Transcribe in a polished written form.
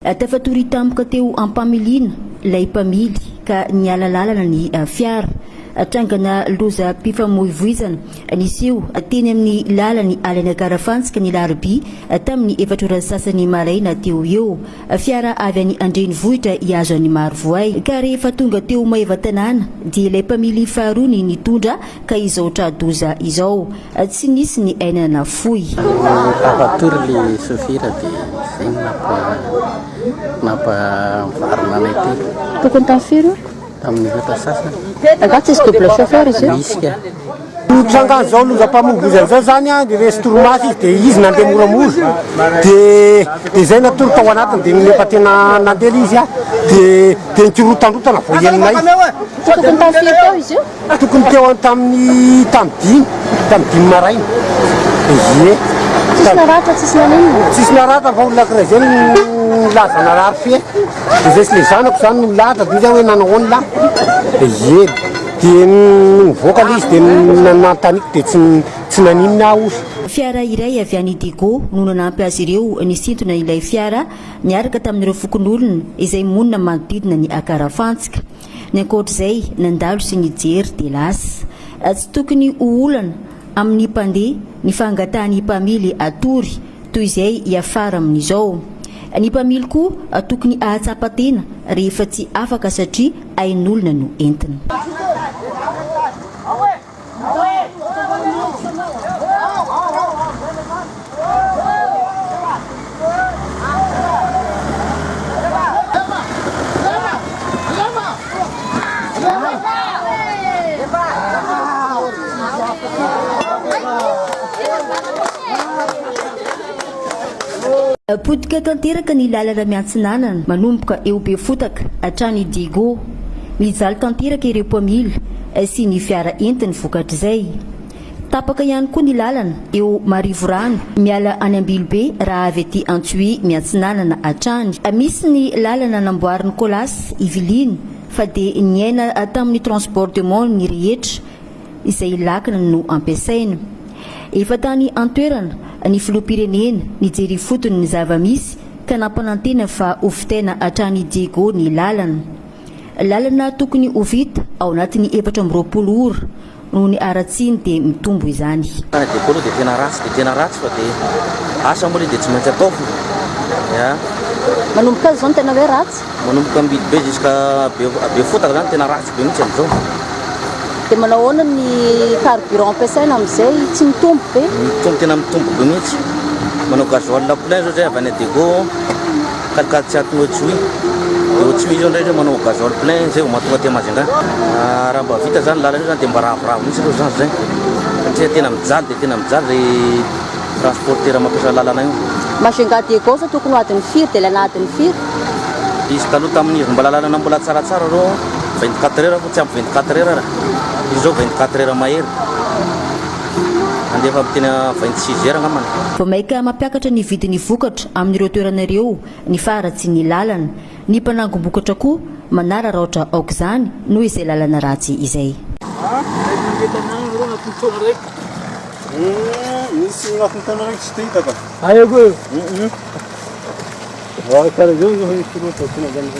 Tafatory tampoka teo ampamiliana ilay mpamily ka niala lalana ny fiara atrangana loza mpifamoivoizana niseho teny amin'ny lalany Alana Karafantsika ny larobia tamin'ny 4 sasany maraina teo eo. Fiara avy any Andrenivohitra hiazo any Marovoay ka rehefa tonga teo Maivatanana dia ilay mpamily faharoa ny nitondra ka izao tradoza izao tsy nisy ny ainana fohy. Tafatory le sofira dia zegny nampavarina anay telo. Tokony tafiry tamin'ny 4 sasany. Agaty izy double chauffeur izy io. Misy ka. Trangano zao loza mpamombozana zao zany dia resy toromaso izy dia izy nandeha moramora dia zay natoro tao anatiny dia nefa tena nandeha izy dia nikirotandrotana voahelinay. Tokony tafiry tao izy io. Tokony teo tamin'ny dimy maraina. Ie. Tsisy naratra tsisy nanino. Tsisy naratra fa olona ankiray zay nilaza narary fe dia zay sy le zanako zany no nilahatra dia zay hoe nanahoany lahy. Ie. Dia nivoaka ilay izy dia nanontaniako dia tsy naninona aho. Fiara iray avy any Digo no nanampy azy ireo nisintona ilay fiara niaraka tamin'ireo fokon'olona izay monina manodidina ny Karafantsika. Ny ankoatr'izay nandalo sy nijery dia lasa. Tsy tokony ho olana amin'ny mpandeha ny fangatahany mpamily atory toy izay hiafara amin'izao. Ny mpamily koa tokony ahatsapa-tena rehefa tsy afaka satria ain'olona no entina. Potika tanteraka ny lalana miantsinanana manomboka eo be fotaka hatrany Digo. Mijaly tanteraka ireo mpamily sy ny fiara entiny vokatr'izay. Tapaka ihany koa ny lalana eo Marivorano miala any Ambilobe raha avy aty Antsohihy miantsinanana hatrany. Misy ny lalana namboarin'ny Kolasy Iveliny fa dia niaina tamin'ny transportement ny rehetra izay lakana no ampiasaina. Efa tany antoerana ny filoham-pirenena nijery fotony ny zava-misy ka nampanantena fa ofitaina hatrany Digo ny lalana. Lalana tokony ho vita ao anatin'ny 420 ora noho ny aratsiny dia mitombo izany. Digo dia tena ratsy fa dia asa moa dia tsy maintsy atao. Manomboka azy zao tena hoe ratsy. Manomboka Ambilobe jusqu'à be fotaka zany tena ratsy be mihitsy amin'izao. Dia manao ahoana ny carburant ampiasaina amin'izay tsy mitombo be? Tena mitombo be mihitsy. Manao gasoil plein zao zay avy any Digo kalikaly tsy atony Antsohihy. Dia Antsohihy zao ndray manao gasoil plein zay vao mahatonga aty Majunga. Raha mba vita zany lalana io zany dia mba ravoravo mihitsy aloha zany zay. Satria tena mijaly transporteur mampiasa lalana io. Majunga Digo sa tokony ho adiny firy dia ilay anadiny firy? Izy taloha tamin'ny mba lalana mbola tsaratsara rô 24 heures fa tsy ampy 24 heures. Izy zao 24 heures mahery. Andefa tena 26 heures ngamana. Vao maika mampiakatra ny vidin'ny vokatra amin'ireo toeranareo ny faratsy ny lalana. Ny mpanangom-bokatra koa manararaotra aoka izany noho izay lalana ratsy izay. Misy anatin'ny raiky tsy hitaka. Ayoko. Karaha zao kirota tena zany.